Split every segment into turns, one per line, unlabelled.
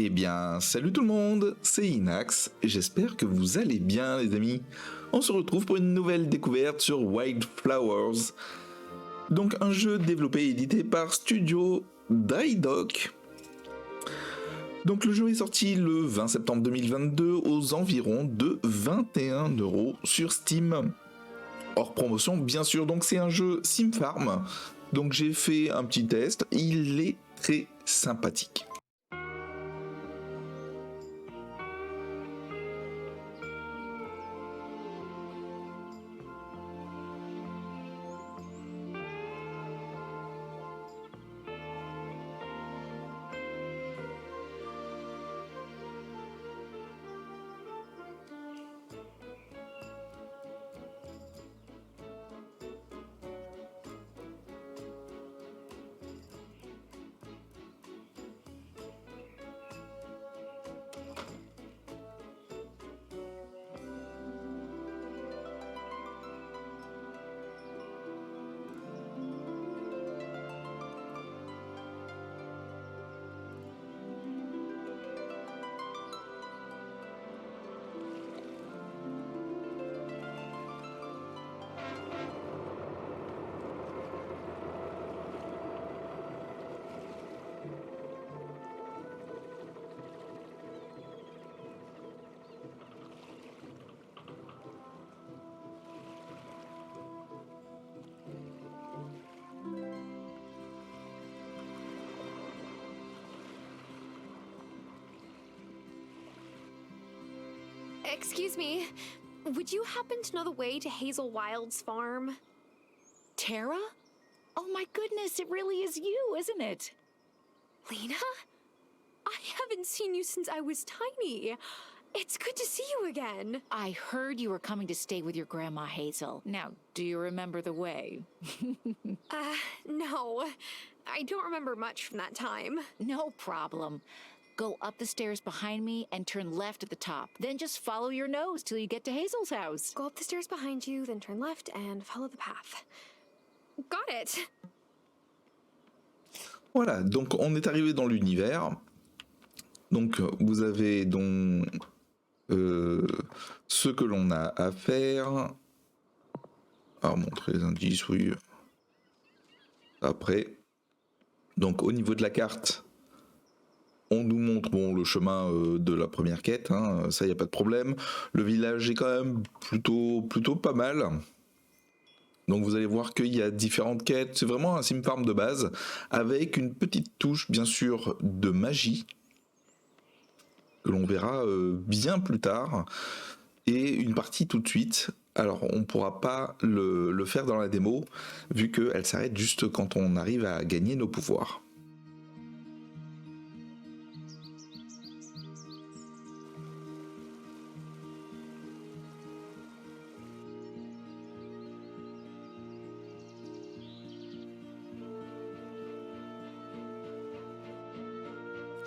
Eh bien, salut tout le monde, c'est Ynaxx, et j'espère que vous allez bien les amis. On se retrouve pour une nouvelle découverte sur Wylde Flowers. Donc un jeu développé et édité par Studio Drydock. Donc le jeu est sorti le 20 septembre 2022 aux environs de 21 € sur Steam. Hors promotion bien sûr, donc c'est un jeu Farm. Donc j'ai fait un petit test, il est très sympathique.
Excuse me, would you happen to know the way to Hazel Wylde's farm?
Tara? Oh my goodness, it really is you, isn't it?
Lena? I haven't seen you since I was tiny. It's good to see you again.
I heard you were coming to stay with your grandma Hazel. Now, do you remember the way?
No. I don't remember much from that time.
No problem. Go up the stairs behind me and turn left at the top. Then just follow your nose till you get to Hazel's house.
Go up the stairs behind you, then turn left and follow the path. Got it.
Voilà, donc on est arrivé dans l'univers. Donc vous avez donc ce que l'on a à faire. Alors montrer les indices, oui. Après. Donc au niveau de la carte, on nous montre le chemin de la première quête, hein, ça y a pas de problème. Le village est quand même plutôt pas mal. Donc vous allez voir qu'il y a différentes quêtes, c'est vraiment un farm de base, avec une petite touche bien sûr de magie, que l'on verra bien plus tard, et une partie tout de suite. Alors on ne pourra pas le faire dans la démo, vu qu'elle s'arrête juste quand on arrive à gagner nos pouvoirs.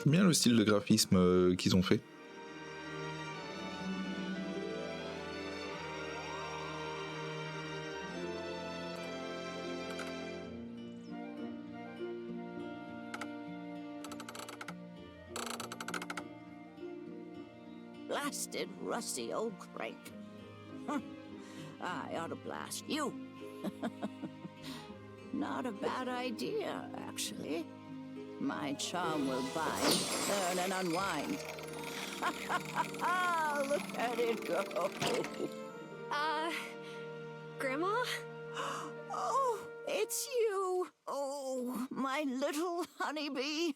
J'aime bien le style de graphisme qu'ils ont fait.
Blasted rusty old crank. Huh. I ought to blast you. Not a bad idea, actually. My charm will bind, turn, and unwind. Look at it go.
Grandma?
Oh, it's you. Oh, my little honeybee.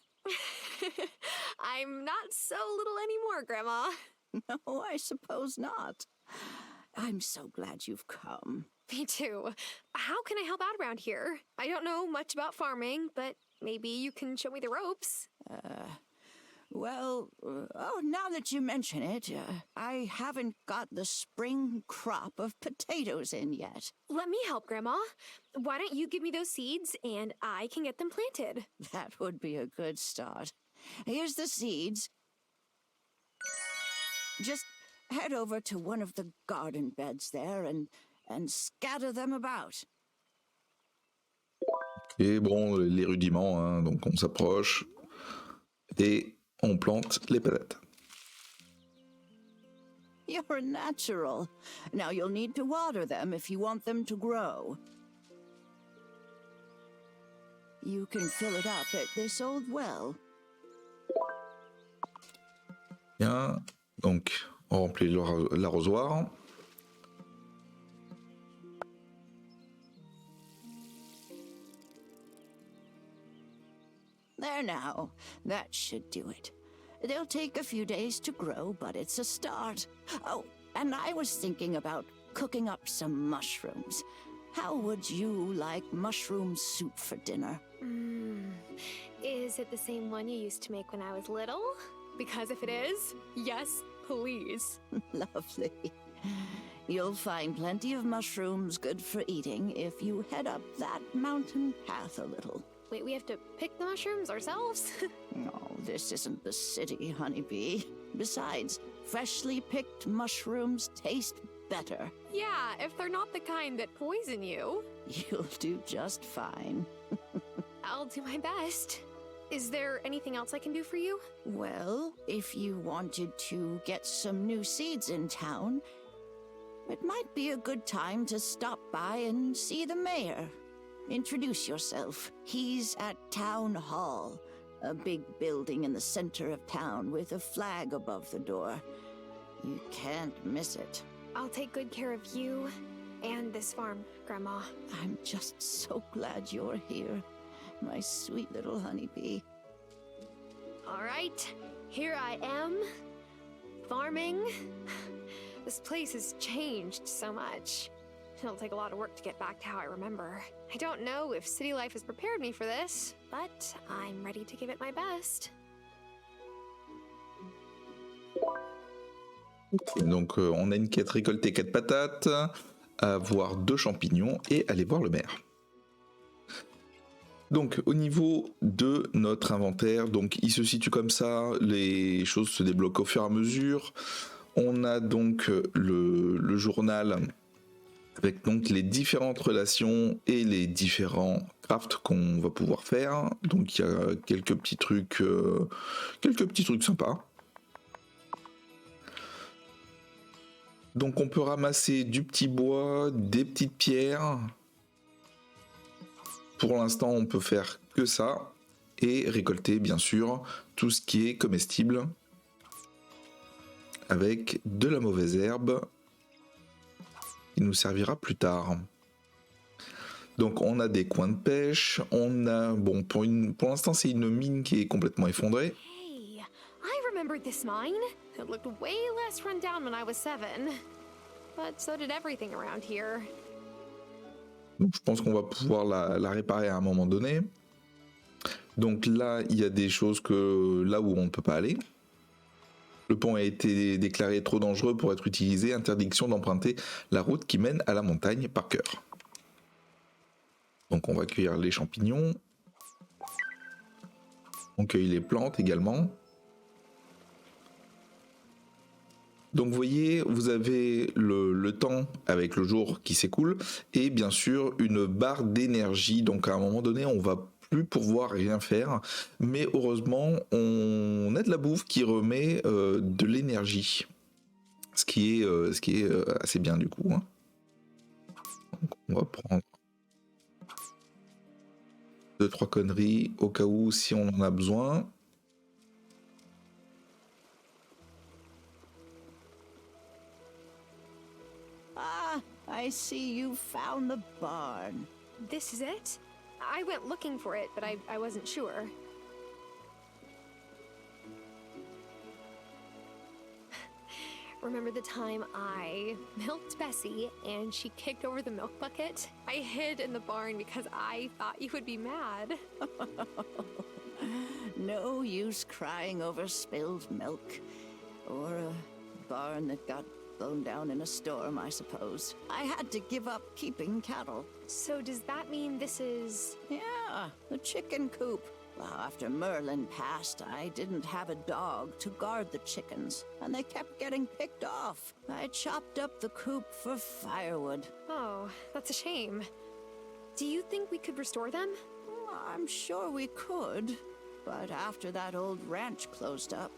I'm not so little anymore, Grandma.
No, I suppose not. I'm so glad you've come.
Me too. How can I help out around here? I don't know much about farming, but maybe you can show me the ropes.
Well, now that you mention it, I haven't got the spring crop of potatoes in yet.
Let me help, Grandma. Why don't you give me those seeds and I can get them planted?
That would be a good start. Here's the seeds. Just head over to one of the garden beds there and scatter them about.
Et bon, les rudiments, hein, donc on s'approche. Et on plante les patates.
You're a natural. Now you'll need to water them if you want them to grow. You can fill it up at this old well.
Bien, donc on remplit l'arrosoir.
There now, that should do it. They'll take a few days to grow, but it's a start. Oh, and I was thinking about cooking up some mushrooms. How would you like mushroom soup for dinner?
Is it the same one you used to make when I was little? Because if it is, yes, please.
Lovely. You'll find plenty of mushrooms good for eating if you head up that mountain path a little.
Wait, we have to pick the mushrooms ourselves?
No, this isn't the city, honeybee. Besides, freshly picked mushrooms taste better.
Yeah, if they're not the kind that poison you.
You'll do just fine.
I'll do my best. Is there anything else I can do for you?
Well, if you wanted to get some new seeds in town, it might be a good time to stop by and see the mayor. Introduce yourself. He's at Town Hall, a big building in the center of town with a flag above the door. You can't miss it.
I'll take good care of you and this farm, Grandma.
I'm just so glad you're here, my sweet little honeybee.
All right, here I am, farming. This place has changed so much. It'll take a lot of work to get back to how I remember. I don't know if city life has prepared me for this, but I'm ready to give it my best.
Donc on a une quête, récolter 4 patates, avoir 2 champignons et aller voir le maire. Donc au niveau de notre inventaire, donc il se situe comme ça, les choses se débloquent au fur et à mesure. On a donc le journal avec donc les différentes relations et les différents crafts qu'on va pouvoir faire. Donc il y a quelques petits trucs sympas. Donc on peut ramasser du petit bois, des petites pierres. Pour l'instant on peut faire que ça et récolter bien sûr tout ce qui est comestible avec de la mauvaise herbe. Il nous servira plus tard. Donc on a des coins de pêche, on a, bon pour l'instant c'est une mine qui est complètement effondrée.
Hey, I remembered this mine. It looked way less run down when I was 7. But so did everything around here.
Donc je pense qu'on va pouvoir la réparer à un moment donné. Donc là il y a des choses que là où on ne peut pas aller. Le pont a été déclaré trop dangereux pour être utilisé. Interdiction d'emprunter la route qui mène à la montagne par cœur. Donc on va cueillir les champignons. On cueille les plantes également. Donc vous voyez, vous avez le temps avec le jour qui s'écoule et bien sûr une barre d'énergie. Donc à un moment donné, on va plus pouvoir rien faire, mais heureusement on a de la bouffe qui remet de l'énergie, ce qui est assez bien du coup. Donc on va prendre 2-3 conneries au cas où si on en a besoin.
Ah, I see you found the barn.
This is it? I went looking for it, but I wasn't sure. Remember the time I milked Bessie and she kicked over the milk bucket? I hid in the barn because I thought you would be mad.
No use crying over spilled milk. Or a barn that got blown down in a storm, I suppose. I had to give up keeping cattle.
So does that mean this is...
Yeah, the chicken coop. Well, after Merlin passed, I didn't have a dog to guard the chickens, and they kept getting picked off. I chopped up the coop for firewood.
Oh, that's a shame. Do you think we could restore them?
I'm sure we could. but after that old ranch closed up,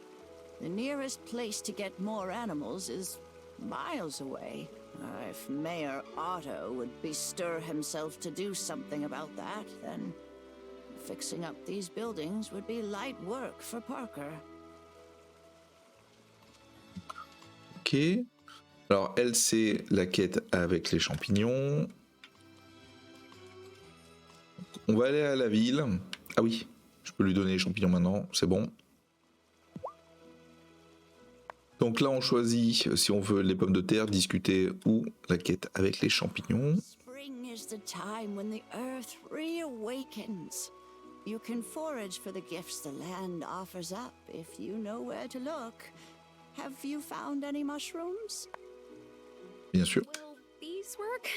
the nearest place to get more animals is miles away. If Mayor Otto would bestir himself to do something about that, then fixing up these buildings would be light work for Parker.
Ok. Alors, elle, c'est la quête avec les champignons. On va aller à la ville. Ah oui, je peux lui donner les champignons maintenant, c'est bon. Donc là, on choisit, si on veut, les pommes de terre, discuter ou la quête avec les champignons.
Spring is the time when the earth reawakens. You can forage for the gifts the land offers up if you know where to look. Have you found any mushrooms?
Bien sûr.
Will these work?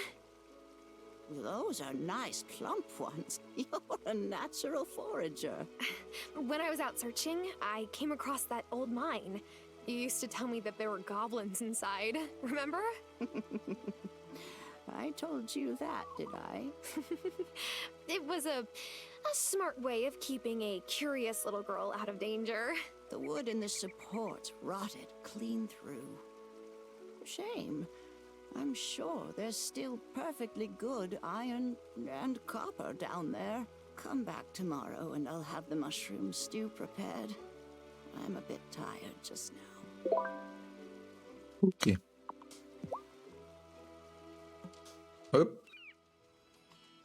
Those are nice plump ones. You're a natural forager.
When I was out searching, I came across that old mine. You used to tell me that there were goblins inside, remember?
I told you that, did I?
It was a smart way of keeping a curious little girl out of danger.
The wood in the supports rotted clean through. Shame. I'm sure there's still perfectly good iron and copper down there. Come back tomorrow and I'll have the mushroom stew prepared. I'm a bit tired just now.
Ok. Hop.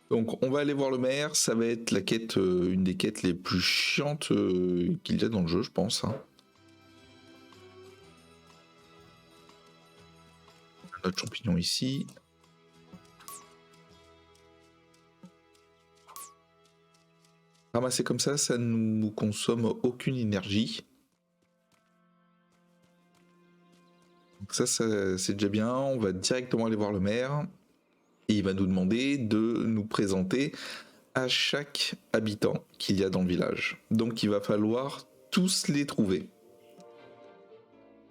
Donc on va aller voir le maire, ça va être la quête, une des quêtes les plus chiantes qu'il y a dans le jeu, je pense. Hein. Notre champignon ici. Ramasser comme ça ne nous consomme aucune énergie. Donc ça c'est déjà bien, on va directement aller voir le maire. Et il va nous demander de nous présenter à chaque habitant qu'il y a dans le village. Donc il va falloir tous les trouver.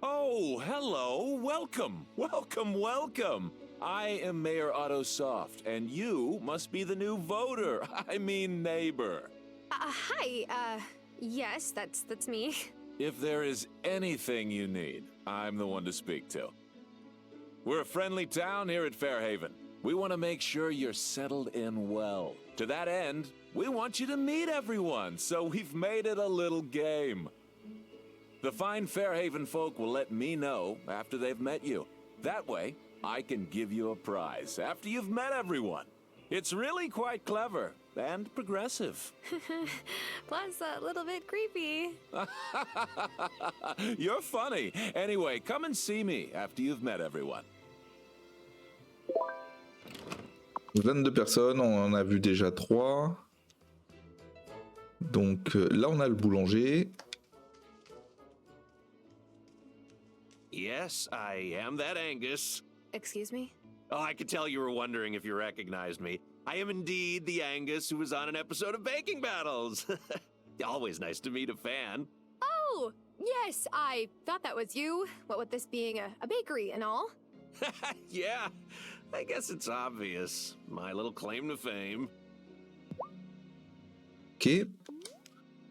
Oh, hello, welcome, welcome, welcome. I am Mayor Otto Soft, and you must be the new voter, I mean neighbor.
Hi, yes, that's me.
If there is anything you need, I'm the one to speak to. We're a friendly town here at Fairhaven. We want to make sure you're settled in well. To that end, we want you to meet everyone, so we've made it a little game. The fine Fairhaven folk will let me know after they've met you. That way, I can give you a prize after you've met everyone. It's really quite clever and progressive.
Plus a little bit creepy.
You're funny. Anyway, come and see me after you've met everyone.
22 personnes, on en a vu déjà 3. Donc là on a le boulanger.
Yes, I am that Angus.
Excuse me?
Oh, I could tell you were wondering if you recognized me. I am indeed the Angus who was on an episode of Baking Battles. Always nice to meet a fan.
Oh, yes, I thought that was you. What with this being a bakery and all.
Yeah, I guess it's obvious. My little claim to fame.
Ok.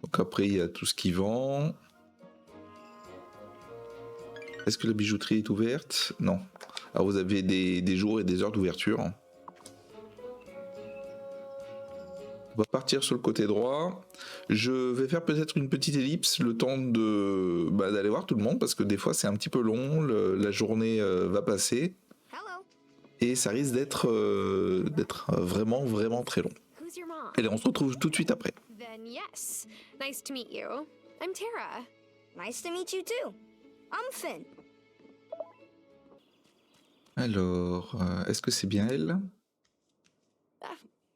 Donc après il y a tout ce qui vend. Est-ce que la bijouterie est ouverte? Non. Alors vous avez des jours et des heures d'ouverture. On va partir sur le côté droit. Je vais faire peut-être une petite ellipse, le temps d'aller voir tout le monde, parce que des fois c'est un petit peu long, la journée va passer.
Hello.
Et ça risque d'être vraiment, vraiment très long.
Who's your mom?
Allez, on se retrouve tout de suite après.
Then yes. Nice to meet you. I'm Tara.
Nice to meet you too. I'm Finn.
Alors, est-ce que c'est bien elle?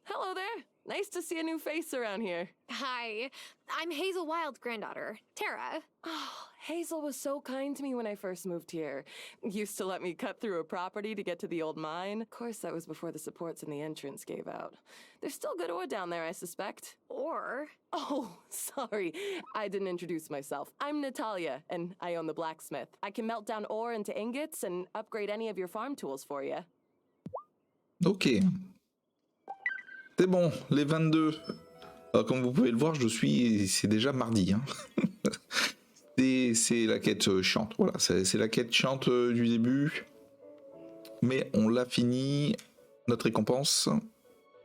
Hello there. Nice to see a new face around here.
Hi. I'm Hazel Wylde's granddaughter, Tara.
Oh, Hazel was so kind to me when I first moved here. Used to let me cut through a property to get to the old mine. Of course, that was before the supports in the entrance gave out. There's still good ore down there, I suspect.
Or
Oh, sorry. I didn't introduce myself. I'm Natalia, and I own the blacksmith. I can melt down ore into ingots and upgrade any of your farm tools for you.
Ok. C'est bon, les 22. Alors, comme vous pouvez le voir, c'est déjà mardi. Hein. C'est la quête chiante, voilà. C'est la quête chiante du début. Mais on l'a fini. Notre récompense.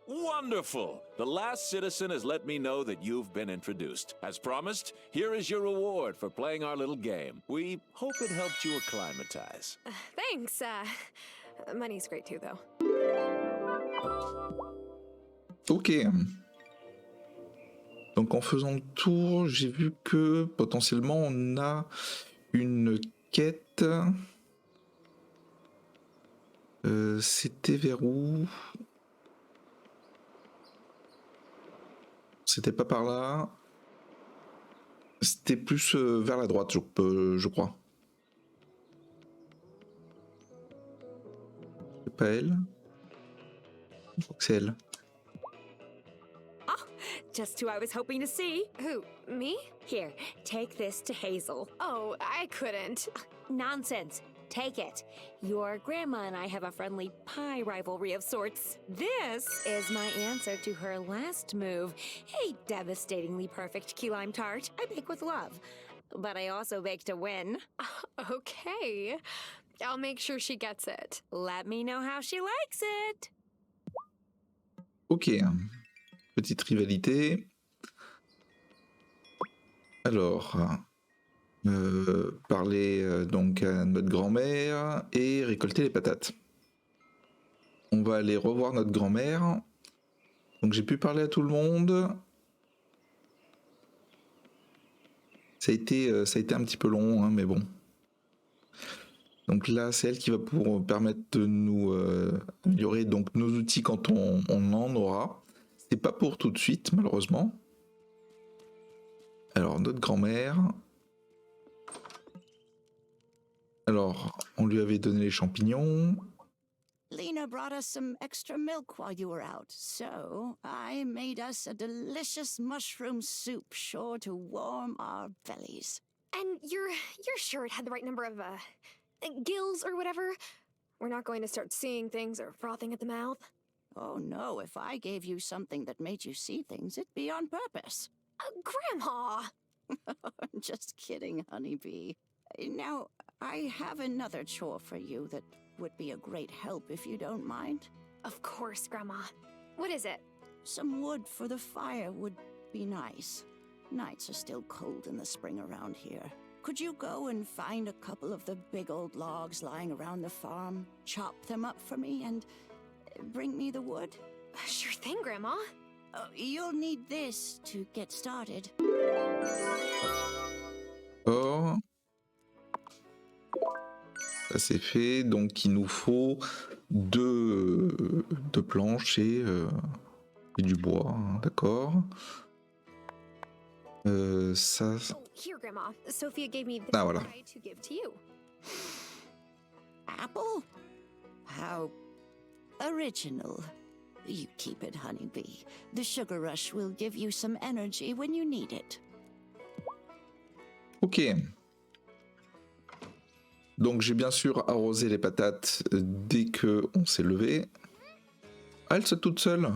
Wonderful! The last citizen has let me know that you've been introduced. As promised, here is your reward for playing our little game. We hope it helped you acclimatize.
Thanks. Money's great too, though.
Ok. Donc en faisant le tour, j'ai vu que potentiellement on a une quête. C'était vers où? C'était pas par là. C'était plus vers la droite, je crois. C'est pas elle? Je crois que c'est elle.
Just who I was hoping to see.
Who? Me?
Here, take this to Hazel.
Oh, I couldn't.
Nonsense. Take it. Your grandma and I have a friendly pie rivalry of sorts. This is my answer to her last move. A devastatingly perfect key lime tart I bake with love. But I also bake to win.
Okay. I'll make sure she gets it.
Let me know how she likes it.
Ok. Petite rivalité. Alors, parler donc à notre grand-mère et récolter les patates. On va aller revoir notre grand-mère. Donc j'ai pu parler à tout le monde. Ça a été un petit peu long, hein, mais bon. Donc là, c'est elle qui va permettre de nous améliorer donc, nos outils quand on en aura. C'est pas pour tout de suite, malheureusement. Alors, notre grand-mère. Alors, on lui avait donné les champignons.
Lena brought us some extra milk while you were out, so I made us a delicious mushroom soup sure to warm our bellies.
And you're sure it had the right number of gills or whatever? We're not going to start seeing things or frothing at the mouth.
Oh no, if I gave you something that made you see things, it'd be on purpose.
Grandma!
Just kidding, honeybee. Now, I have another chore for you that would be a great help if you don't mind.
Of course, Grandma. What is it?
Some wood for the fire would be nice. Nights are still cold in the spring around here. Could you go and find a couple of the big old logs lying around the farm, chop them up for me, and bring me the wood?
Sure thing, Grandma.
You'll need this to get started.
Oh. Ça c'est fait, donc il nous faut deux planches et du bois, hein, d'accord. Ça.
Oh, here, Grandma. Sophia gave me this
voilà.
pie to give to you.
Apple? How original. You keep it, honeybee. The sugar rush will give you some energy when you need it.
Ok. Donc j'ai bien sûr arrosé les patates dès que on s'est levé. Ah, elles sont toutes seules.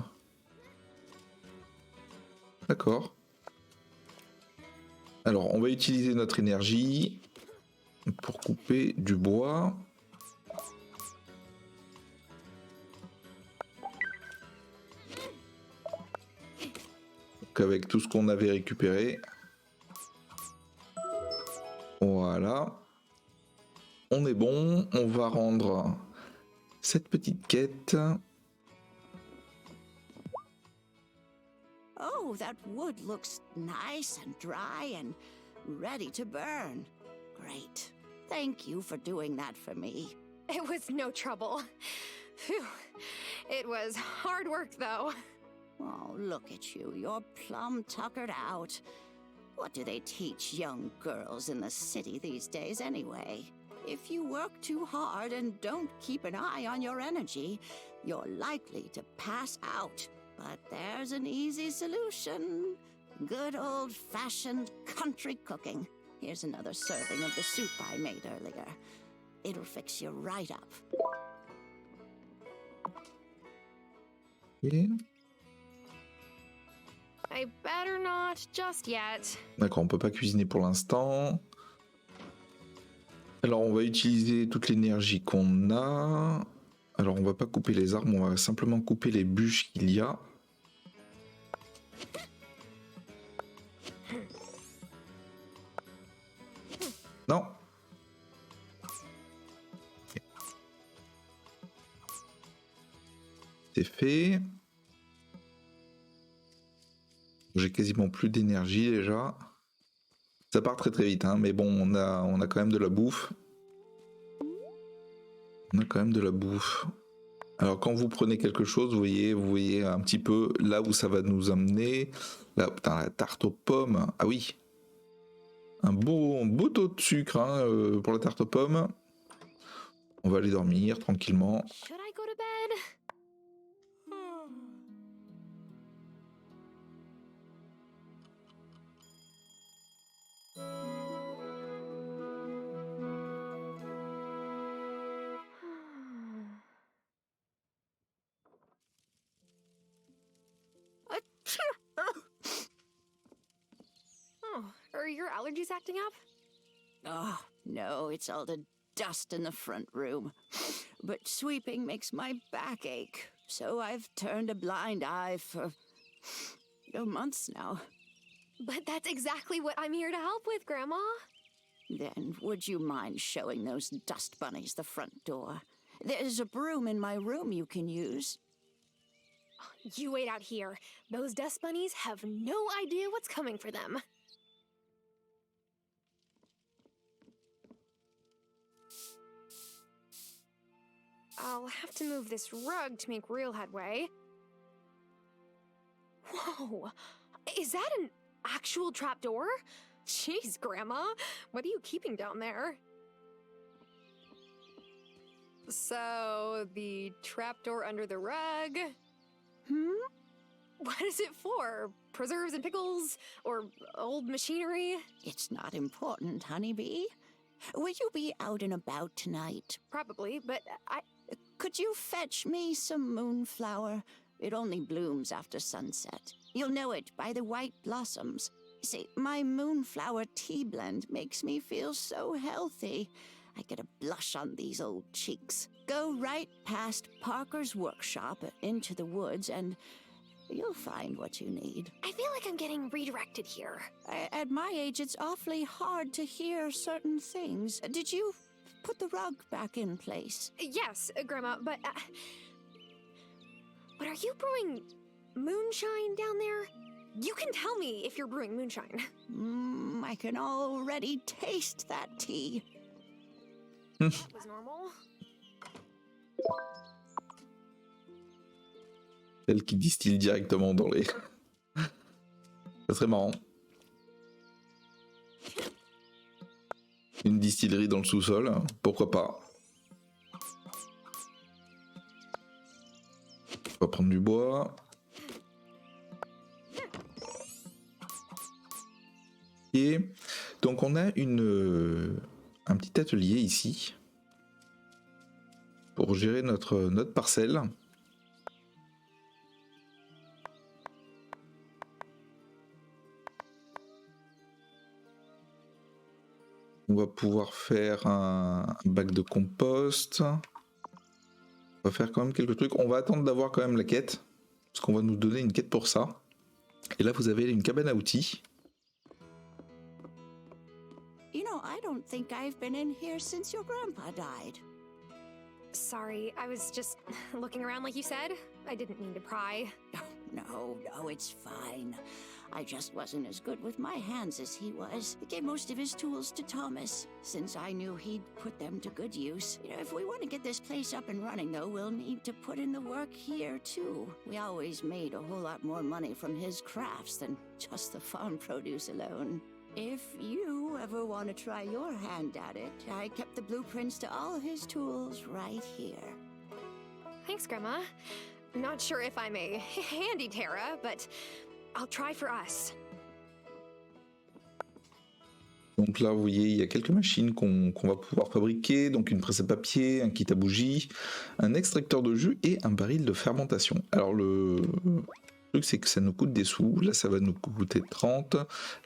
D'accord. Alors on va utiliser notre énergie pour couper du bois. Donc avec tout ce qu'on avait récupéré. Voilà. On est bon, on va rendre cette petite quête.
Oh, that wood looks nice and dry and ready to burn. Great. Thank you for doing that for me.
It was no trouble. Phew. It was hard work, though.
Oh, look at you. You're plumb tuckered out. What do they teach young girls in the city these days anyway? If you work too hard and don't keep an eye on your energy, you're likely to pass out. But there's an easy solution. Good old-fashioned country cooking. Here's another serving of the soup I made earlier. It'll fix you right up.
Et...
I better not just yet.
D'accord, on peut pas cuisiner pour l'instant. Alors on va utiliser toute l'énergie qu'on a. Alors on va pas couper les arbres, on va simplement couper les bûches qu'il y a. Non. C'est fait. J'ai quasiment plus d'énergie déjà. Ça part très très vite, hein, mais bon, on a quand même de la bouffe. On a quand même de la bouffe. Alors quand vous prenez quelque chose, vous voyez un petit peu là où ça va nous amener. Là, putain, la tarte aux pommes. Ah oui. Un beau taux de sucre hein, pour la tarte aux pommes. On va aller dormir tranquillement.
Should I go to bed? Oh, are your allergies acting up?
Oh, no, it's all the dust in the front room. But sweeping makes my back ache, so I've turned a blind eye for months now.
But that's exactly what I'm here to help with, Grandma.
Then would you mind showing those dust bunnies the front door? There's a broom in my room you can use.
You wait out here. Those dust bunnies have no idea what's coming for them. I'll have to move this rug to make real headway. Whoa! Is that an actual trapdoor? Jeez, Grandma, what are you keeping down there? So, the trapdoor under the rug? What is it for? Preserves and pickles? Or old machinery?
It's not important, honeybee. Will you be out and about tonight?
Probably, but
Could you fetch me some moonflower? It only blooms after sunset. You'll know it by the white blossoms. See, my moonflower tea blend makes me feel so healthy. I get a blush on these old cheeks. Go right past Parker's workshop into the woods and you'll find what you need.
I feel like I'm getting redirected here.
At my age, it's awfully hard to hear certain things. Did you put the rug back in place?
Yes, Grandma, but are you brewing moonshine down there? You can tell me if you're brewing moonshine.
I can already taste that tea.
That was normal.
Celle qui distille directement dans les... Ça serait marrant. Une distillerie dans le sous-sol, pourquoi pas. On va prendre du bois. Et donc on a un petit atelier ici pour gérer notre parcelle. On va pouvoir faire un bac de compost. On va faire quand même quelques trucs. On va attendre d'avoir quand même la quête, parce qu'on va nous donner une quête pour ça. Et là vous avez une cabane à outils.
You know, I don't think I've been in here since your grandpa died.
Sorry, I was just looking around like you said. I didn't mean to pry.
No, it's fine. I just wasn't as good with my hands as he was. He gave most of his tools to Thomas, since I knew he'd put them to good use. You know, if we want to get this place up and running, though, we'll need to put in the work here, too. We always made a whole lot more money from his crafts than just the farm produce alone. If you ever want to try your hand at it, I kept the blueprints to all his tools right here.
Thanks, Grandma. Not sure if I'm a handy Tara, but I'll try for us.
Donc là, vous voyez, il y a quelques machines qu'on va pouvoir fabriquer. Donc une presse à papier, un kit à bougies, un extracteur de jus et un baril de fermentation. Alors Le truc, c'est que ça nous coûte des sous. Là, ça va nous coûter 30.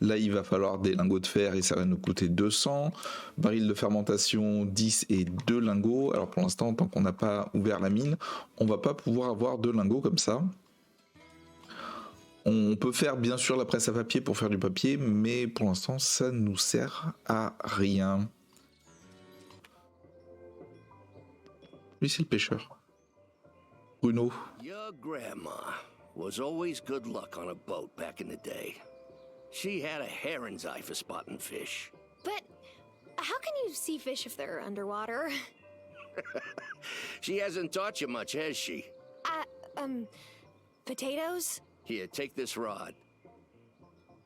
Là, il va falloir des lingots de fer et ça va nous coûter 200. Baril de fermentation, 10 et 2 lingots. Alors pour l'instant, tant qu'on n'a pas ouvert la mine, on va pas pouvoir avoir 2 lingots comme ça. On peut faire bien sûr la presse à papier pour faire du papier, mais pour l'instant, ça nous sert à rien. Lui, c'est le pêcheur. Bruno.
Your grandma was always good luck on a boat back in the day. She had a heron's eye for spotting fish.
But how can you see fish if they're underwater?
She hasn't taught you much, has she?
Potatoes?
Here, take this rod.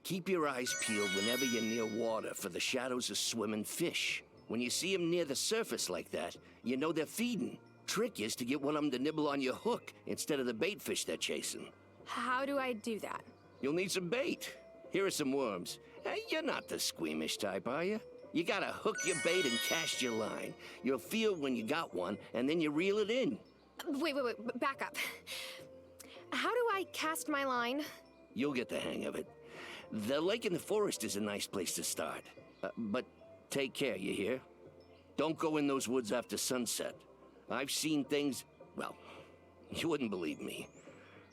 Keep your eyes peeled whenever you're near water for the shadows of swimming fish. When you see them near the surface like that, you know they're feeding. Trick is to get one of them to nibble on your hook instead of the bait fish they're chasing.
How do I do that?
You'll need some bait. Here are some worms. You're not the squeamish type, are you? You gotta hook your bait and cast your line. You'll feel when you got one, and then you reel it in.
Wait, back up. How do I cast my line?
You'll get the hang of it. The lake in the forest is a nice place to start. But take care, you hear? Don't go in those woods after sunset. I've seen things, well, you wouldn't believe me.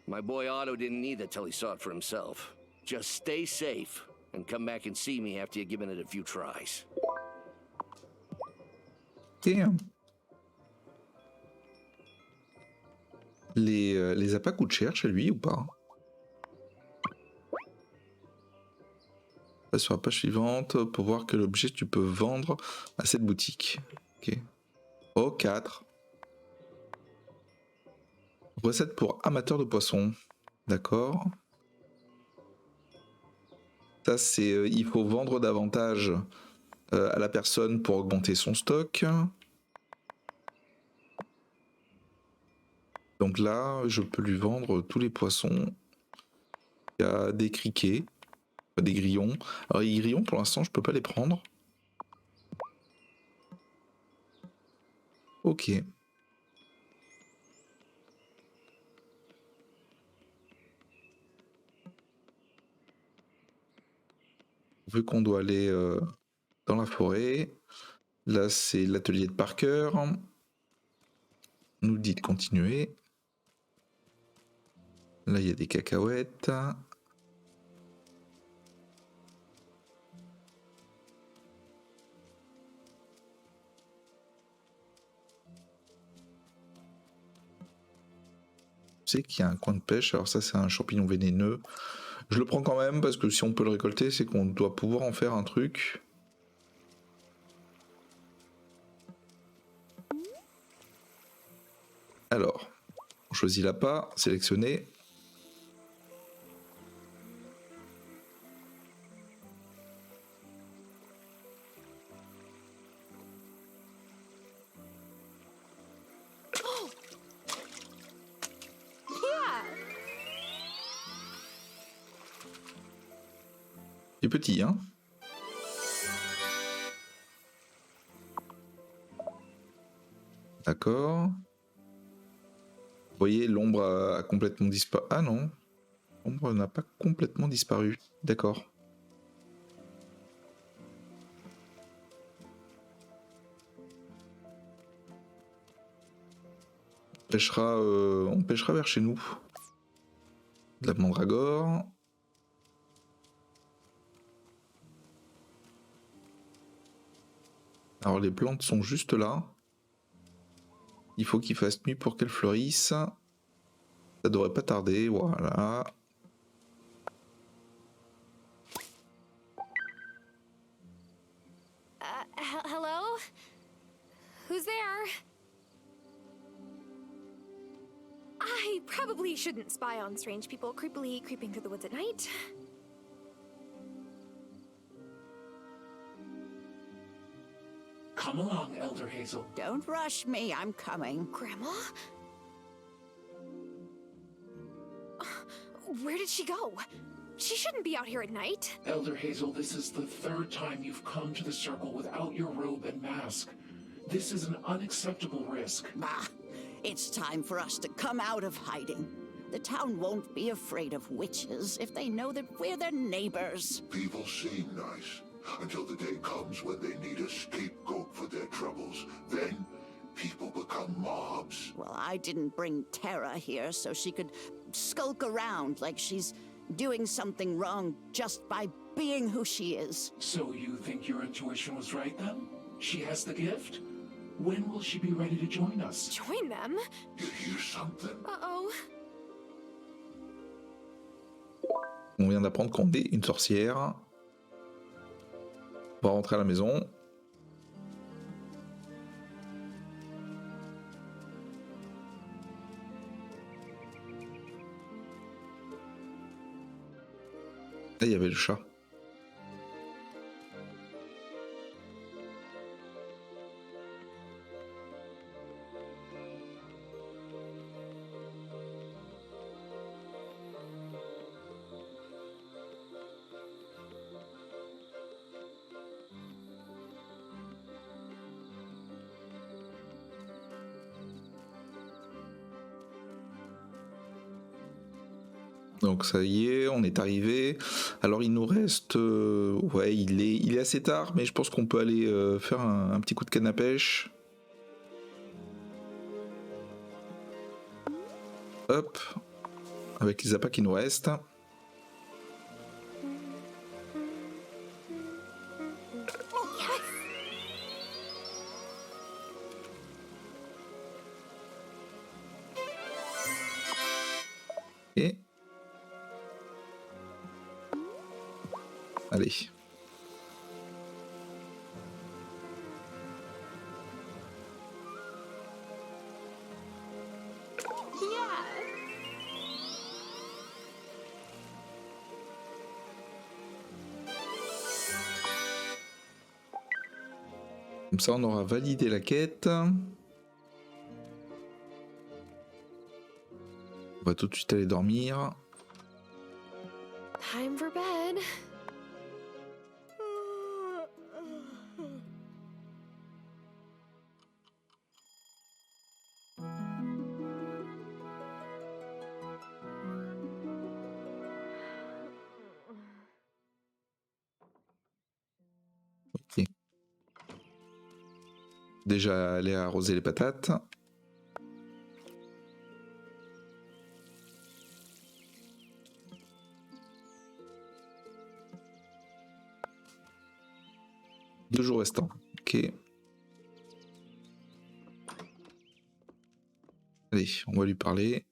My boy Otto didn't either till he saw it for himself. Just stay safe and come back and see me after you've given it a few tries.
Damn. Les appâts coûtent cher chez lui ou pas? Passe sur la page suivante pour voir quel objet tu peux vendre à cette boutique. Ok. Oh, 4. Recette pour amateurs de poissons. D'accord. Ça, c'est il faut vendre davantage à la personne pour augmenter son stock. Donc là, je peux lui vendre tous les poissons. Il y a des criquets, des grillons. Alors les grillons, pour l'instant, je peux pas les prendre. Ok. Vu qu'on doit aller dans la forêt, là c'est l'atelier de Parker. On nous dit de continuer. Là il y a des cacahuètes. Je sais qu'il y a un coin de pêche, alors ça c'est un champignon vénéneux. Je le prends quand même parce que si on peut le récolter, c'est qu'on doit pouvoir en faire un truc. Alors, on choisit l'appât, sélectionner. Il est petit, hein? D'accord. Vous voyez, l'ombre a complètement disparu. Ah non, l'ombre n'a pas complètement disparu. D'accord. On pêchera vers chez nous. De la mandragore. Alors les plantes sont juste là. Il faut qu'il fasse nuit pour qu'elles fleurissent. Ça devrait pas tarder, voilà.
Hello? Who's there? I probably shouldn't spy on strange people creepily creeping through the woods at night.
Come along, Elder Hazel.
Don't rush me, I'm coming.
Grandma? Where did she go? She shouldn't be out here at night.
Elder Hazel, this is the third time you've come to the circle without your robe and mask. This is an unacceptable risk.
Bah, it's time for us to come out of hiding. The town won't be afraid of witches if they know that we're their neighbors.
People seem nice until the day comes when they need a scapegoat for their troubles. Then, people become mobs.
Well, I didn't bring Tara here so she could skulk around like she's doing something wrong just by being who she is.
So you think your intuition was right then? She has the gift? When will she be ready to join us?
Join them?
You hear something?
Uh-oh.
On vient d'apprendre qu'on est une sorcière. On va rentrer à la maison. Là, il y avait le chat. Donc ça y est, on est arrivé. Alors il nous reste... ouais, il est assez tard, mais je pense qu'on peut aller faire un petit coup de canne à pêche. Hop. Avec les appâts qui nous restent. Et... allez. Comme ça, on aura validé la quête. On va tout de suite aller dormir.
Time for bed.
Ok. Déjà aller arroser les patates. Deux jours restants. Ok. Allez, on va lui parler.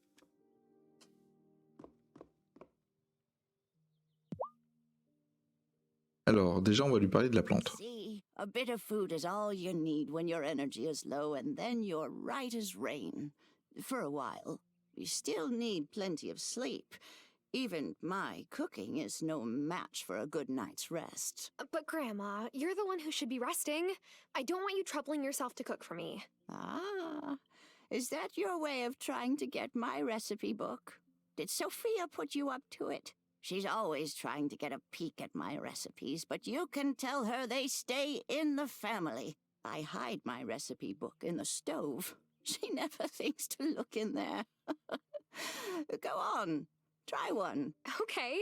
Alors, déjà, on va lui parler de la plante.
See, a bit of food is all you need when your energy is low, and then you're right as rain. For a while. You still need plenty of sleep. Even my cooking is no match for a good night's rest.
But Grandma, you're the one who should be resting. I don't want you troubling yourself to cook for me.
Ah, is that your way of trying to get my recipe book? Did Sophia put you up to it? She's always trying to get a peek at my recipes, but you can tell her they stay in the family. I hide my recipe book in the stove. She never thinks to look in there. Go on, try one.
Okay.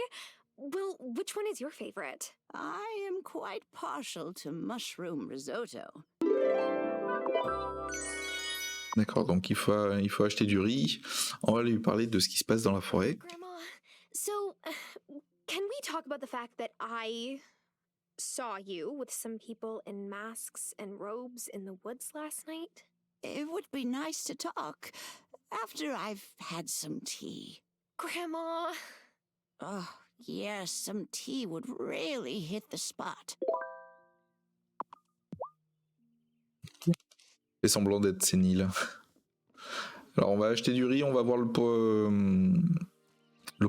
Well, which one is your favorite?
I am quite partial to mushroom risotto.
D'accord, donc il faut acheter du riz. On va lui parler de ce qui se passe dans la forêt.
Grandma, so can we talk about the fact that I saw you with some people in masks and robes in the woods last night?
It would be nice to talk after I've had some tea.
Grandma.
Oh, yes, some tea would really hit the spot.
Fait semblant d'être sénile. Alors on va acheter du riz, on va voir le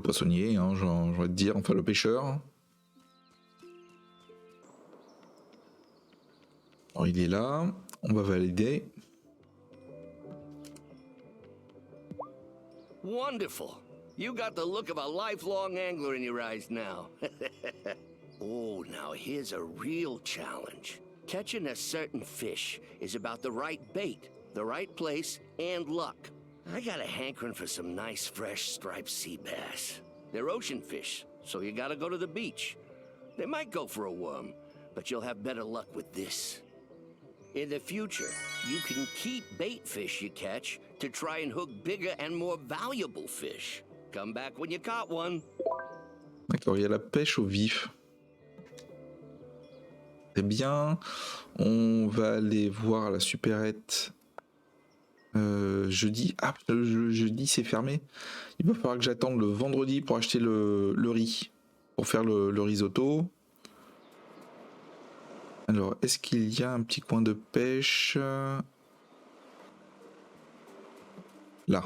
poissonnier, hein, j'ai envie de dire, enfin le pêcheur. Alors il est là, on va valider.
Wonderful. You got the look of a lifelong angler in your eyes now. Oh, now here's a real challenge. Catching a certain fish is about the right bait, the right place, and luck. I got a hankering for some nice, fresh, striped sea bass. They're ocean fish, so you gotta go to the beach. They might go for a worm, but you'll have better luck with this. In the future, you can keep bait fish you catch to try and hook bigger and more valuable fish. Come back when you caught one.
D'accord, il y a la pêche au vif. Très bien. On va aller voir la supérette jeudi. Ah, le jeudi c'est fermé. Il va falloir que j'attende le vendredi pour acheter le riz. Pour faire le risotto. Alors, est-ce qu'il y a un petit coin de pêche là?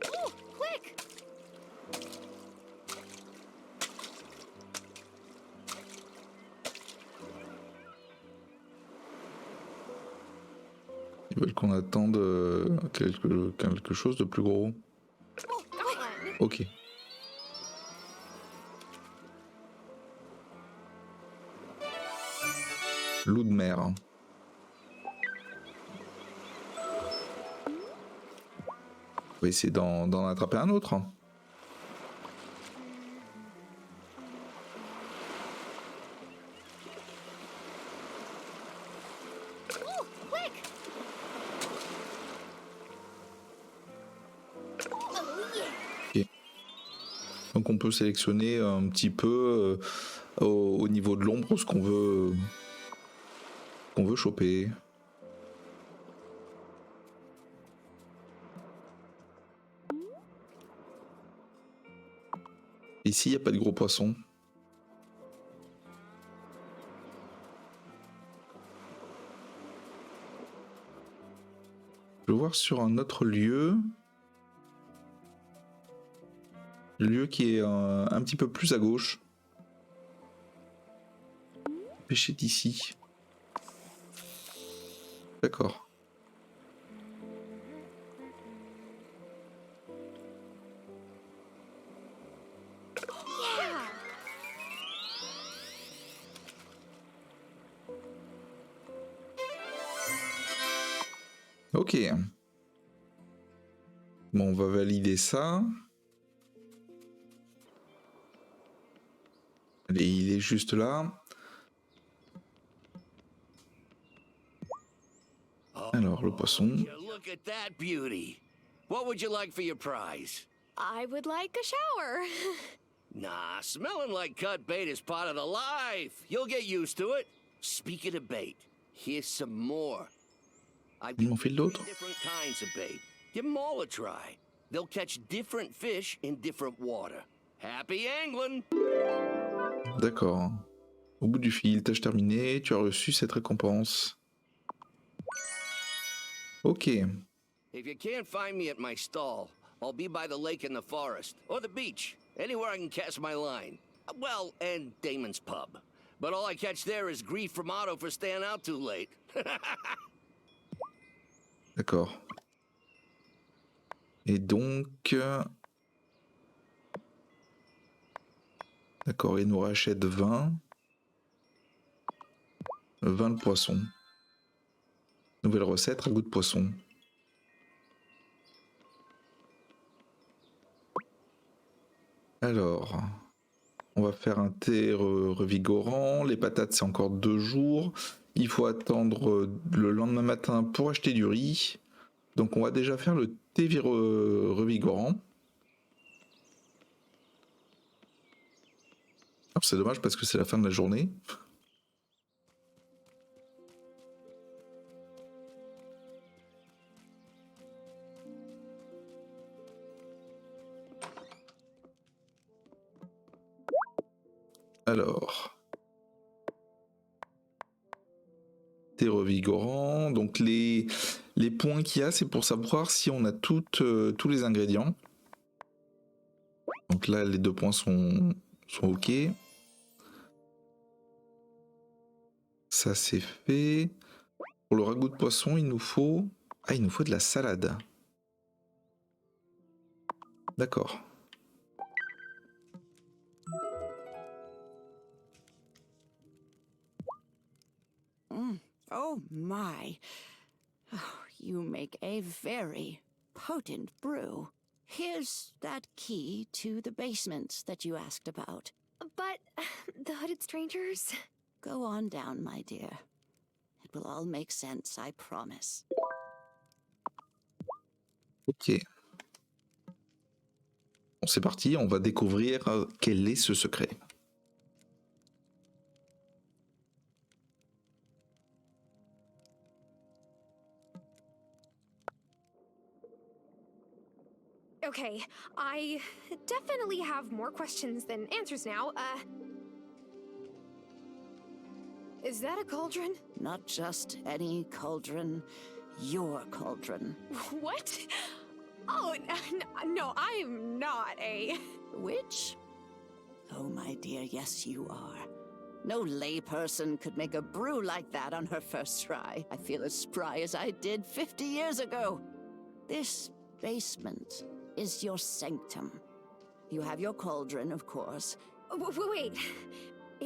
Oh, quick!
Ils veulent qu'on attende quelque chose de plus gros. Ok. Loup de mer. On va essayer d'en attraper un autre.
Oh, quick!
Ok. Donc on peut sélectionner un petit peu au niveau de l'ombre ce qu'on veut choper. Ici, il n'y a pas de gros poissons. Je vais voir sur un autre lieu. Le lieu qui est un petit peu plus à gauche. Pêcher d'ici. D'accord. Ok. Bon, on va valider ça. Allez, il est juste là. Alors, le poisson.
Look at that beauty. What would you like for your prize?
I would like a shower.
Nah, smelling like cut bait is part of the life. You'll get used to it. Speaking of bait, here's some more. I've
Il m'en file d'autres.
different kinds of bait. Give them all a try. They'll catch different fish in different water. Happy angling!
D'accord. Au bout du fil, tâche terminée, tu as reçu cette récompense. Ok.
If you can't find me at my stall, I'll be by the lake in the forest, or the beach, anywhere I can cast my line. Well, and Damon's pub. But all I catch there is grief from Otto for staying out too late.
D'accord. Et donc... D'accord, il nous rachète 20. 20 le poisson. Nouvelle recette, ragoût de poisson. Alors, on va faire un thé revigorant. Les patates, c'est encore 2 jours. Il faut attendre le lendemain matin pour acheter du riz. Donc, on va déjà faire le thé revigorant. Alors, c'est dommage parce que c'est la fin de la journée. Alors, thé revigorant. Donc les points qu'il y a, c'est pour savoir si on a tous les ingrédients. Donc là, les 2 points sont ok. Ça c'est fait. Pour le ragoût de poisson, il nous faut de la salade. D'accord.
Oh my. Oh, you make a very potent brew. Here's that key to the basement that you asked about.
But the hooded strangers?
Go on down, my dear. It will all make sense, I promise.
Ok. Bon, c'est parti, on va découvrir quel est ce secret.
Okay, I definitely have more questions than answers now. Is that a cauldron?
Not just any cauldron, your cauldron.
What? Oh, no, I'm not a...
Witch? Oh, my dear, yes you are. No layperson could make a brew like that on her first try. I feel as spry as I did 50 years ago. This basement is your sanctum. You have your cauldron, of course.
Wait,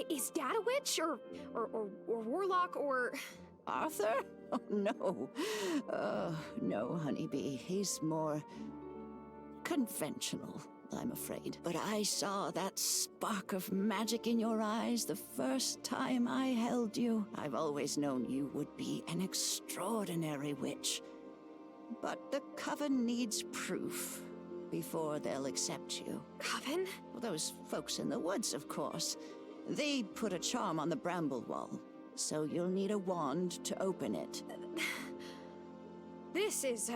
is Dad a witch, or warlock, or...
Arthur? Oh, no. No, honeybee. He's more conventional, I'm afraid. But I saw that spark of magic in your eyes the first time I held you. I've always known you would be an extraordinary witch. But the Coven needs proof before they'll accept you.
Coven?
Well, those folks in the woods, of course. They put a charm on the bramble wall, so you'll need a wand to open it.
This is,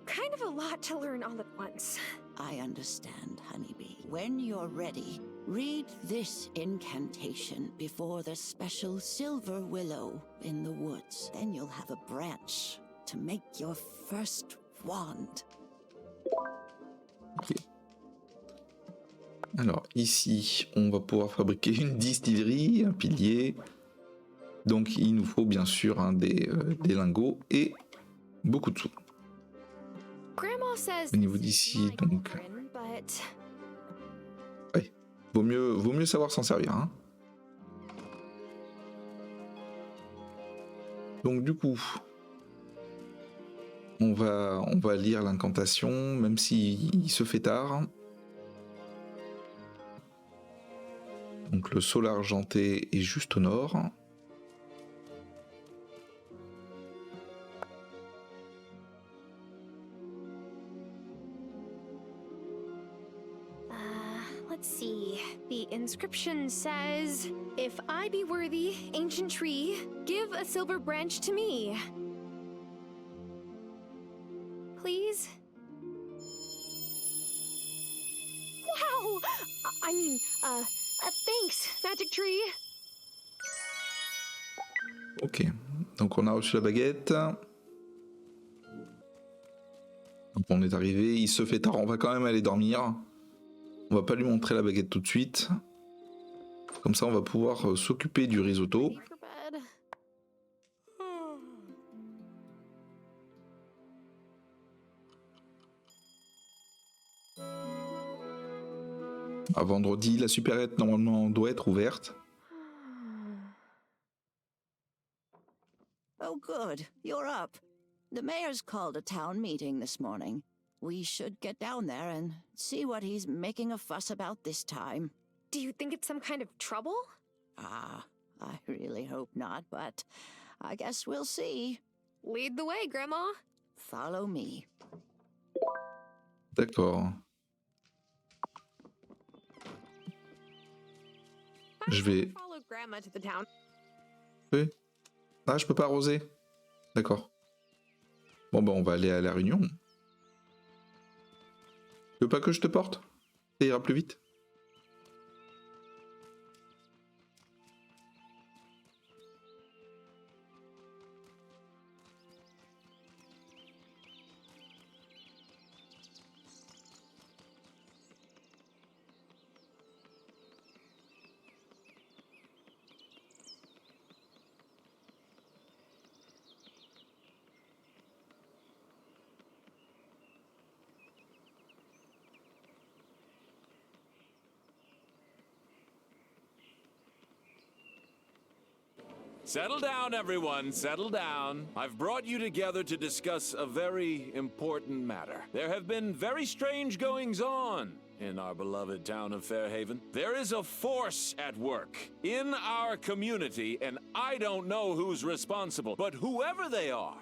kind of a lot to learn all at once.
I understand, honeybee. When you're ready, read this incantation before the special silver willow in the woods. Then you'll have a branch to make your first wand.
Ok. Alors ici, on va pouvoir fabriquer une distillerie, un pilier. Donc il nous faut bien sûr des lingots et beaucoup de sous. Au niveau d'ici, donc... Ouais, vaut mieux savoir s'en servir. Hein. Donc du coup, on va lire l'incantation, même s'il se fait tard. Donc le sol argenté est juste au nord.
Let's see. The inscription says, "If I be worthy, ancient tree, give a silver branch to me. Please?" Wow! I mean, thanks, magic tree.
Ok, donc on a reçu la baguette. Donc on est arrivé, il se fait tard, on va quand même aller dormir. On va pas lui montrer la baguette tout de suite. Comme ça on va pouvoir s'occuper du risotto. À vendredi, la supérette normalement doit être ouverte.
Oh, good. You're up. The mayor's called a town meeting this morning. We should get down there and see what he's making a fuss about this time.
Do you think it's some kind of trouble?
Ah, I really hope not, but I guess we'll see.
Lead the way, Grandma.
Follow me.
D'accord. Je vais...
Follow Grandma to the town.
Oui. Ah, je peux pas arroser. D'accord. Bon, bah on va aller à la réunion. Tu veux pas que je te porte? Ça ira plus vite.
Settle down, everyone. Settle down. I've brought you together to discuss a very important matter. There have been very strange goings-on in our beloved town of Fairhaven. There is a force at work in our community, and I don't know who's responsible, but whoever they are,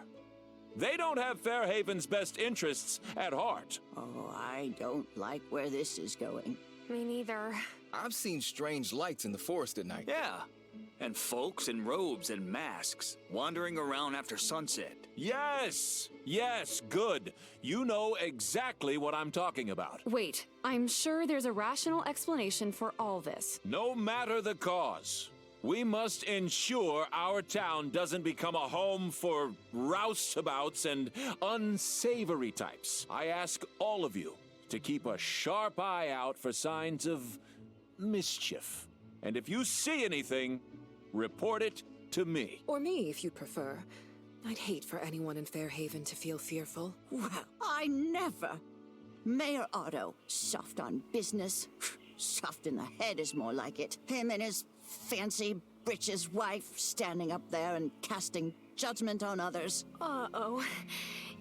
they don't have Fairhaven's best interests at heart.
Oh, I don't like where this is going.
Me neither.
I've seen strange lights in the forest at night.
Yeah, and folks in robes and masks wandering around after sunset.
Yes! Yes, good. You know exactly what I'm talking about.
Wait, I'm sure there's a rational explanation for all this.
No matter the cause, we must ensure our town doesn't become a home for roustabouts and unsavory types. I ask all of you to keep a sharp eye out for signs of mischief. And if you see anything, report it to me.
Or me, if you'd prefer. I'd hate for anyone in Fairhaven to feel fearful.
Well, I never. Mayor Otto, soft on business. Soft in the head is more like it. Him and his fancy britches wife standing up there and casting judgment on others.
Uh-oh.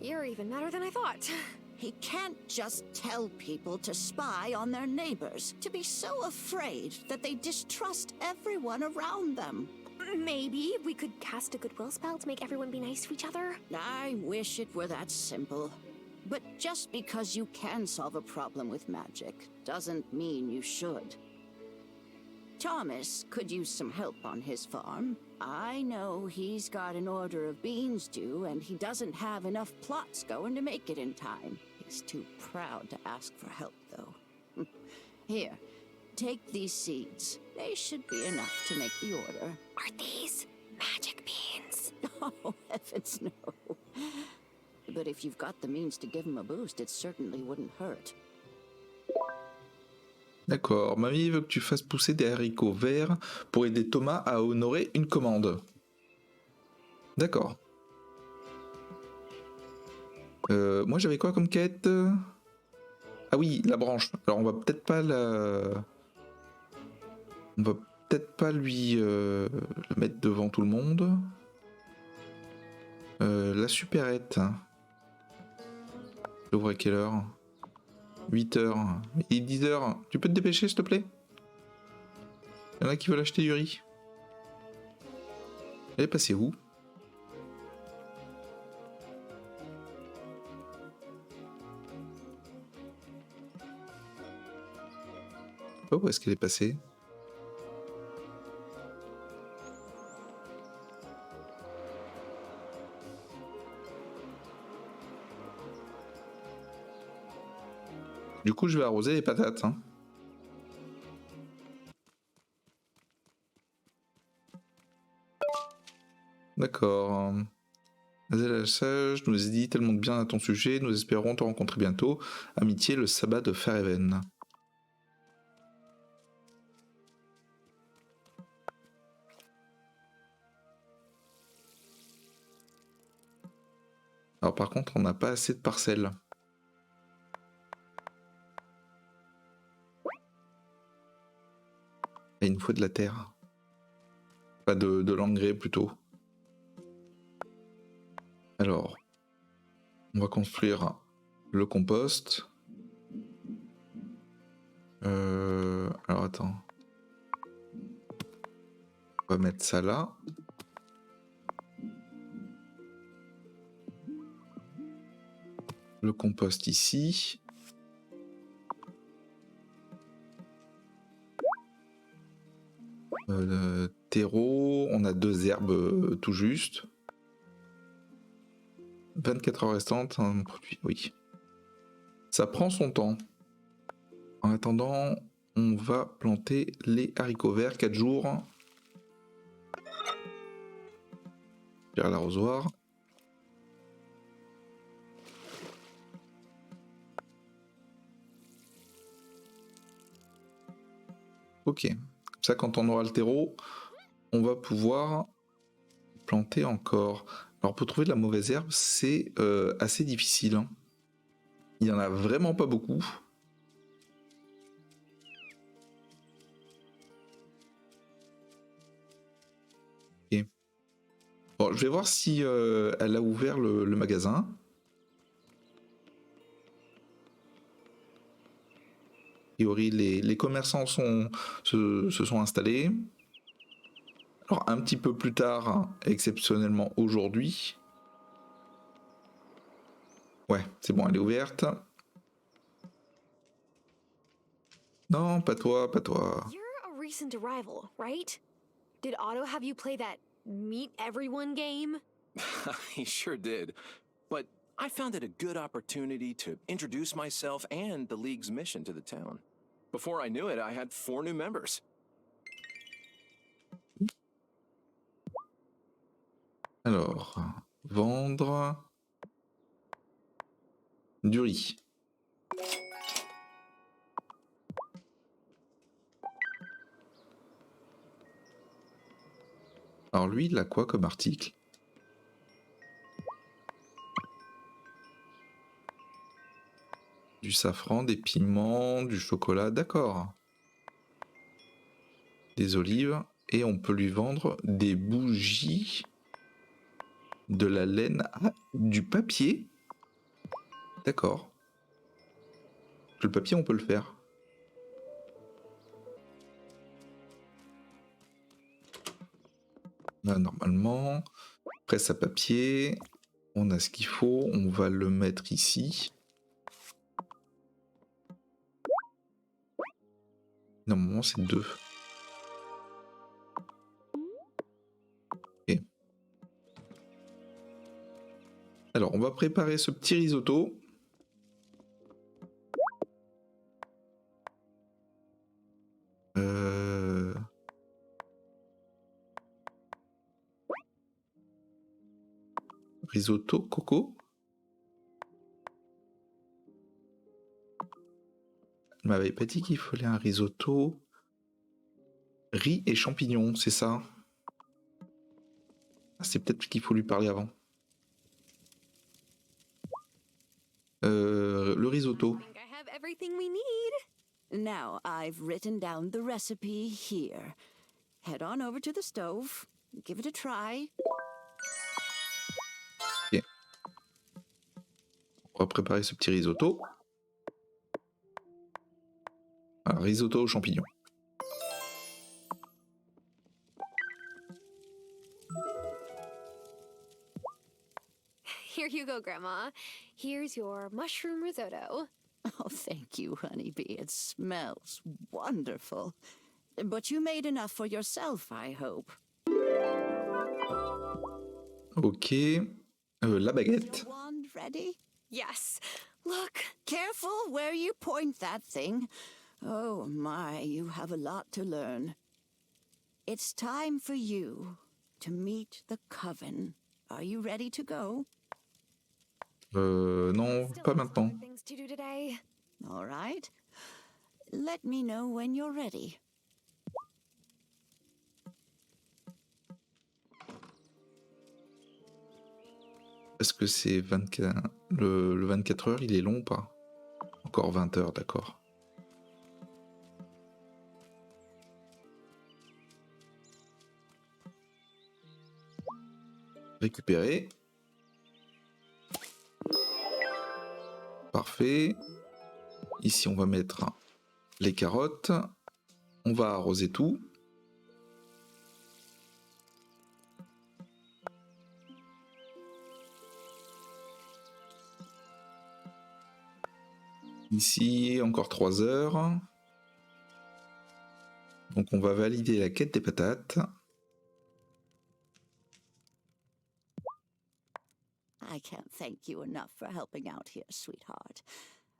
You're even better than I thought.
He can't just tell people to spy on their neighbors, to be so afraid that they distrust everyone around them.
Maybe we could cast a goodwill spell to make everyone be nice to each other.
I wish it were that simple. But just because you can solve a problem with magic doesn't mean you should. Thomas could use some help on his farm. I know he's got an order of beans due, and he doesn't have enough plots going to make it in time. He's too proud to ask for help, though. Here, take these seeds. They should be enough to make the order.
Are these magic beans?
Oh, heavens no. But if you've got the means to give him a boost, it certainly wouldn't hurt.
D'accord, mamie veut que tu fasses pousser des haricots verts pour aider Thomas à honorer une commande. D'accord. Moi j'avais quoi comme quête? Ah oui, la branche. Alors on va peut-être pas la... On va peut-être pas lui la mettre devant tout le monde. La supérette. J'ouvre à quelle heure? 8h. Il est 10h. Tu peux te dépêcher, s'il te plaît? Il y en a qui veulent acheter du riz. Elle est passée où? Oh, où est-ce qu'elle est passée? Du coup, je vais arroser les patates. Hein. D'accord. Azela Sage nous dit tellement de bien à ton sujet. Nous espérons te rencontrer bientôt. Amitié, le sabbat de Fairhaven. Alors par contre, on n'a pas assez de parcelles. Il nous faut de la terre. Pas de l'engrais plutôt. Alors, on va construire le compost. Alors attends. On va mettre ça là. Le compost ici. Terreau, on a 2 herbes tout juste. 24 heures restantes, un produit, oui. Ça prend son temps. En attendant, on va planter les haricots verts, 4 jours. Faire l'arrosoir. Ok. Ça, quand on aura le terreau, on va pouvoir planter encore. Alors pour trouver de la mauvaise herbe, c'est assez difficile. Hein. Il n'y en a vraiment pas beaucoup. Ok. Bon, je vais voir si elle a ouvert le magasin. A priori, les commerçants se sont installés. Alors, un petit peu plus tard, exceptionnellement aujourd'hui. Ouais, c'est bon, elle est ouverte. Non, pas toi, pas toi.
You're a recent arrival, right? Did Otto have you play that meet everyone game?
He sure did. But I found it a good opportunity to introduce myself and the League's mission to the town. Before I knew it, I had 4 new members.
Alors, vendre du riz. Alors lui, il a quoi comme article? Du safran, des piments, du chocolat, d'accord. Des olives, et on peut lui vendre des bougies, de la laine, du papier. D'accord. Le papier, on peut le faire. Là, normalement, presse à papier, on a ce qu'il faut, on va le mettre ici. Normalement, c'est 2. Ok. Alors, on va préparer ce petit risotto. Risotto coco. Elle m'avait pas dit qu'il fallait un risotto riz et champignons, c'est ça? Ah, c'est peut-être qu'il faut lui parler avant. Le risotto.
I think I have everything we need.
Now, I've written down the recipe here. Head on over to the stove. Give it a try.
Ok. On va préparer ce petit risotto. Un risotto aux champignons.
Here you go, Grandma. Here's your mushroom risotto.
Oh, thank you, honeybee. It smells wonderful. But you made enough for yourself, I hope.
Ok. La baguette.
Your wand ready?
Yes. Look.
Careful where you point that thing. Oh my, you have a lot to learn. It's time for you to meet the coven. Are you ready to go?
Non, pas maintenant.
Things to do today.
All right. Let me know when you're ready.
Est-ce que c'est 24... Le 24 heures, il est long ou pas? Encore 20 heures, d'accord. Récupérer. Parfait. Ici, on va mettre les carottes. On va arroser tout. Ici, encore 3 heures. Donc on va valider la quête des patates.
I can't thank you enough for helping out here, sweetheart.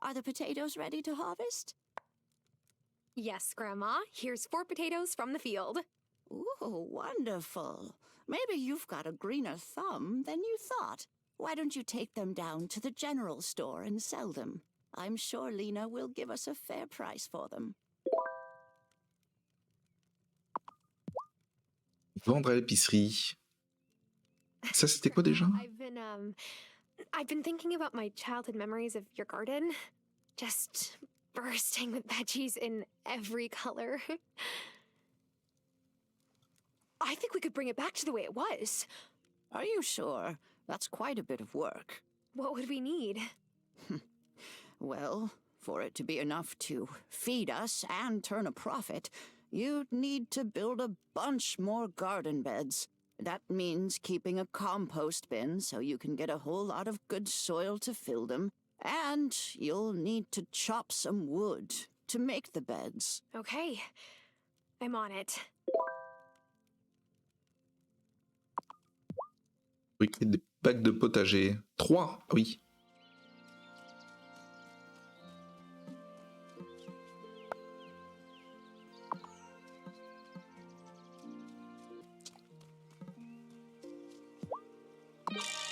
Are the potatoes ready to harvest?
Yes, Grandma. Here's 4 potatoes from the field.
Ooh, wonderful. Maybe you've got a greener thumb than you thought. Why don't you take them down to the general store and sell them? I'm sure Lena will give us a fair price for them.
Vendre à l'épicerie. Ça, c'était quoi déjà?
I've been thinking about my childhood memories of your garden. Just bursting with veggies in every color. I think we could bring it back to the way it was.
Are you sure? That's quite a bit of work.
What would we need?
Well, for it to be enough to feed us and turn a profit, you'd need to build a bunch more garden beds. That means keeping a compost bin so you can get a whole lot of good soil to fill them. And you'll need to chop some wood to make the beds.
Okay, I'm on it.
Fabriquer des bacs de potager. 3, oui.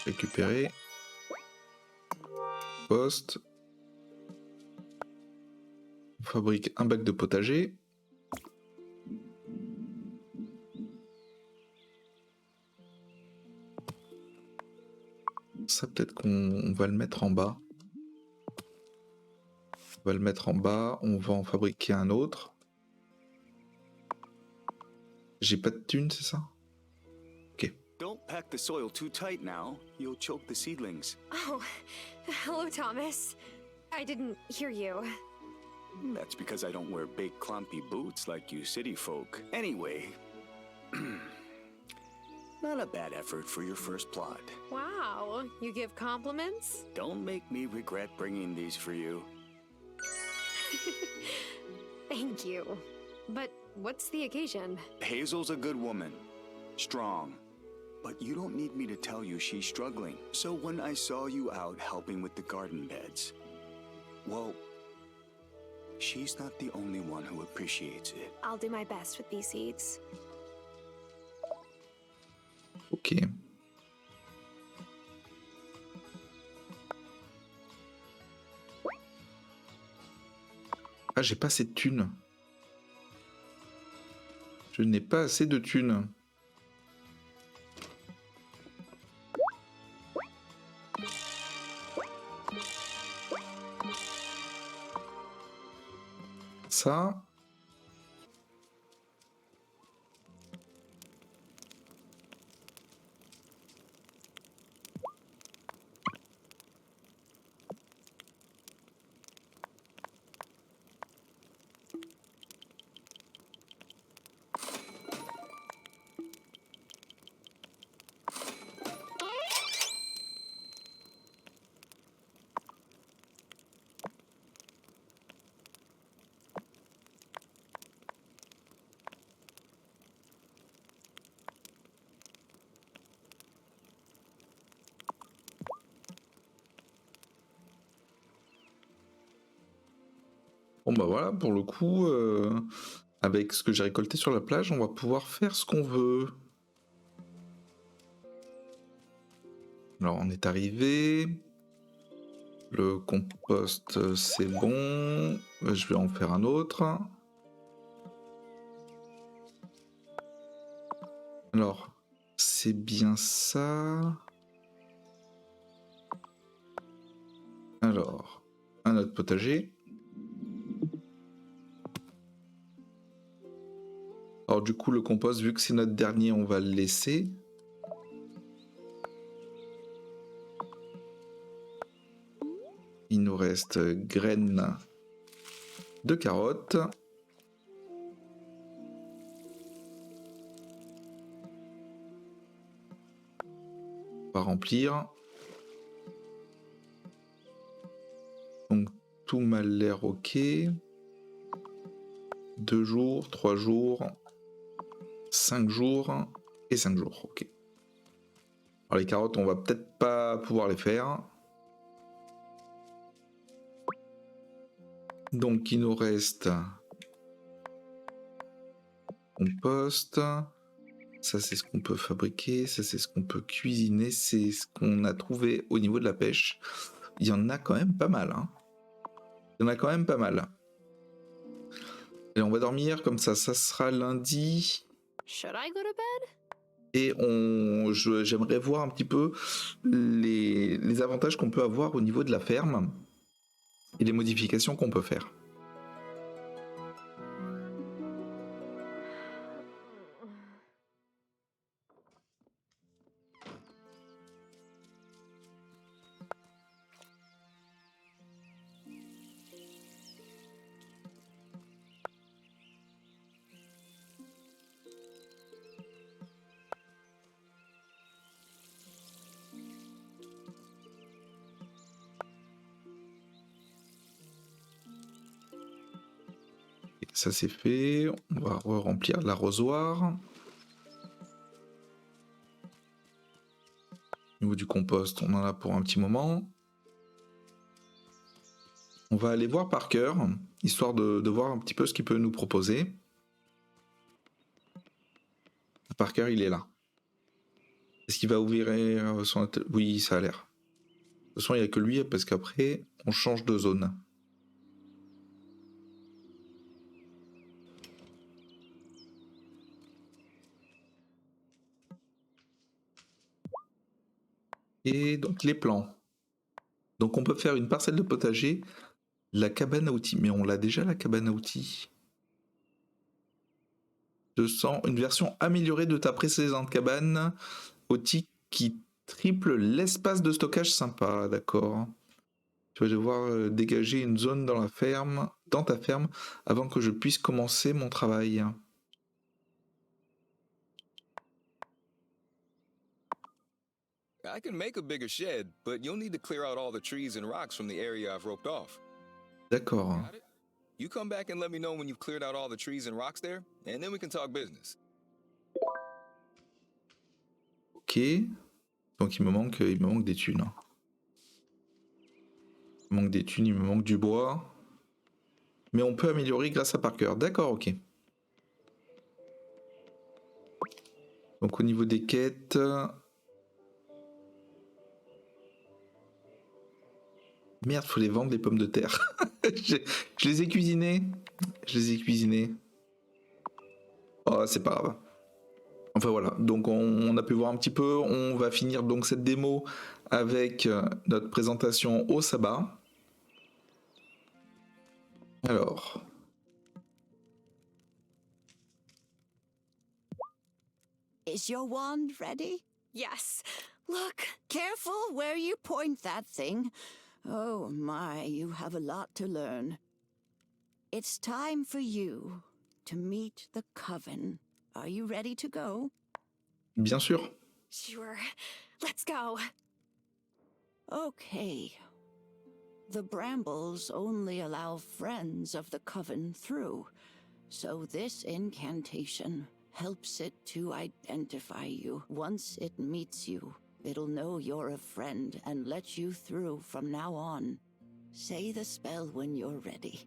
Récupérer. Poste. On fabrique un bac de potager. Ça, peut-être qu'on va le mettre en bas. On va le mettre en bas. On va en fabriquer un autre. J'ai pas de thunes, c'est ça? Ok.
Don't pack the soil too tight now. You'll choke the seedlings.
Oh, hello, Thomas. I didn't hear you.
That's because I don't wear big clumpy boots like you city folk. Anyway, not a bad effort for your first plot.
Wow, you give compliments?
Don't make me regret bringing these for you.
Thank you. But what's the occasion?
Hazel's a good woman. Strong. But you don't need me to tell you she's struggling. So when I saw you out helping with the garden beds, well, she's not the only one who appreciates it.
I'll do my best with these seeds.
Ok. Ah, j'ai pas assez de thunes. Je n'ai pas assez de thunes. Ça. Bon bah voilà, pour le coup, avec ce que j'ai récolté sur la plage, on va pouvoir faire ce qu'on veut. Alors on est arrivé. Le compost, c'est bon. Je vais en faire un autre. Alors, c'est bien ça. Alors, un autre potager. Alors du coup, le compost, vu que c'est notre dernier, on va le laisser. Il nous reste graines de carottes. On va remplir. Donc tout m'a l'air ok. 2 jours, 3 jours, 5 jours et 5 jours, ok. Alors les carottes, on va peut-être pas pouvoir les faire. Donc il nous reste compost. Ça c'est ce qu'on peut fabriquer, ça c'est ce qu'on peut cuisiner, c'est ce qu'on a trouvé au niveau de la pêche. Il y en a quand même pas mal, hein. Il y en a quand même pas mal. Et on va dormir comme ça sera lundi.
Should I go to bed?
Et j'aimerais voir un petit peu les avantages qu'on peut avoir au niveau de la ferme et les modifications qu'on peut faire. ça c'est fait. On va remplir l'arrosoir. Au niveau du compost, on en a pour un petit moment. On va aller voir Parker, histoire de voir un petit peu ce qu'il peut nous proposer. Parker, il est là. Est-ce qu'il va ouvrir son... Oui, ça a l'air. De toute façon, il n'y a que lui, parce qu'après, on change de zone. Et donc, les plans. Donc, on peut faire une parcelle de potager, la cabane à outils. Mais on l'a déjà, la cabane à outils. 200, une version améliorée de ta précédente cabane, outil qui triple l'espace de stockage sympa, d'accord. Tu vas devoir dégager une zone dans ta ferme, avant que je puisse commencer mon travail.
I can make a bigger shed, but you'll need to clear out all the trees and rocks from the area I've roped off.
D'accord.
You come back and let me know when you've cleared out all the trees and rocks there, and then we can talk business.
Ok. Donc il me manque des thunes. Il me manque des thunes, il me manque du bois. Mais on peut améliorer grâce à Parker. D'accord, ok. Donc au niveau des quêtes... Merde, faut les vendre les pommes de terre. je les ai cuisinées. Oh, c'est pas grave. Enfin voilà, donc on a pu voir un petit peu. On va finir donc cette démo avec notre présentation au sabbat. Alors...
Is your wand ready?
Yes. Look.
Careful where you point that thing. Oh my, you have a lot to learn. It's time for you to meet the Coven. Are you ready to go?
Bien sûr.
Sure. Let's go.
Okay. The brambles only allow friends of the Coven through, so this incantation helps it to identify you. Once it meets you, it'll know you're a friend and let you through from now on. Say the spell when you're ready.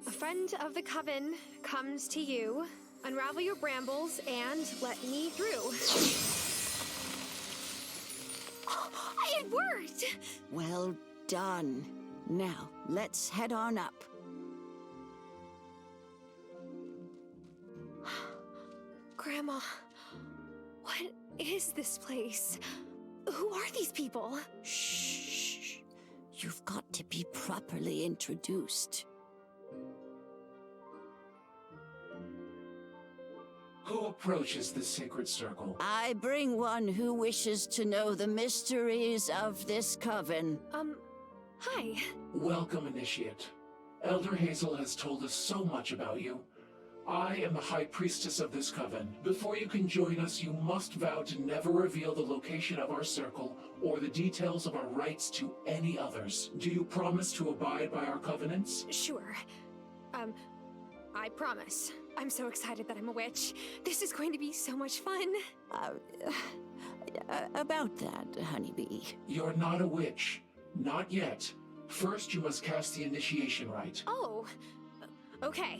A friend of the Coven comes to you. Unravel your brambles and let me through. It worked!
Well done. Now, let's head on up.
Grandma, what is this place? Who are these people?
Shh. You've got to be properly introduced.
Who approaches the sacred circle?
I bring one who wishes to know the mysteries of this coven.
Hi.
Welcome, Initiate. Elder Hazel has told us so much about you. I am the High Priestess of this coven. Before you can join us, you must vow to never reveal the location of our circle or the details of our rites to any others. Do you promise to abide by our covenants?
Sure. I promise. I'm so excited that I'm a witch. This is going to be so much fun.
About that, honeybee.
You're not a witch. Not yet. First, you must cast the initiation rite.
Oh. Okay.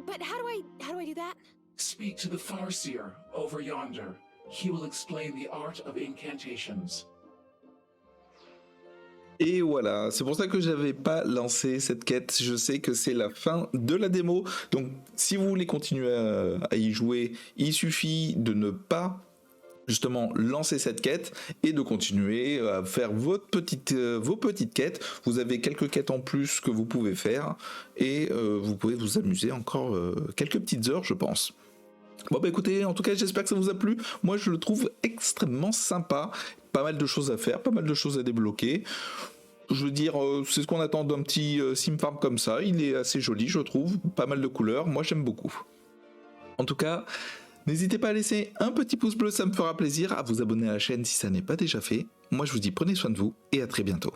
But how do I do that?
Speak to the Farseer over yonder. He will explain the art of incantations.
Et voilà, c'est pour ça que j'avais pas lancé cette quête. Je sais que c'est la fin de la démo, donc si vous voulez continuer à y jouer, il suffit de ne pas justement lancer cette quête et de continuer à faire vos petites quêtes. Vous avez quelques quêtes en plus que vous pouvez faire et vous pouvez vous amuser encore quelques petites heures, je pense. Bon bah écoutez, en tout cas j'espère que ça vous a plu. Moi je le trouve extrêmement sympa, pas mal de choses à faire, pas mal de choses à débloquer. Je veux dire, c'est ce qu'on attend d'un petit sim farm comme ça. Il est assez joli, je trouve, pas mal de couleurs. Moi j'aime beaucoup. En tout cas, N'hésitez pas à laisser un petit pouce bleu, ça me fera plaisir, à vous abonner à la chaîne si ça n'est pas déjà fait. Moi je vous dis prenez soin de vous et à très bientôt.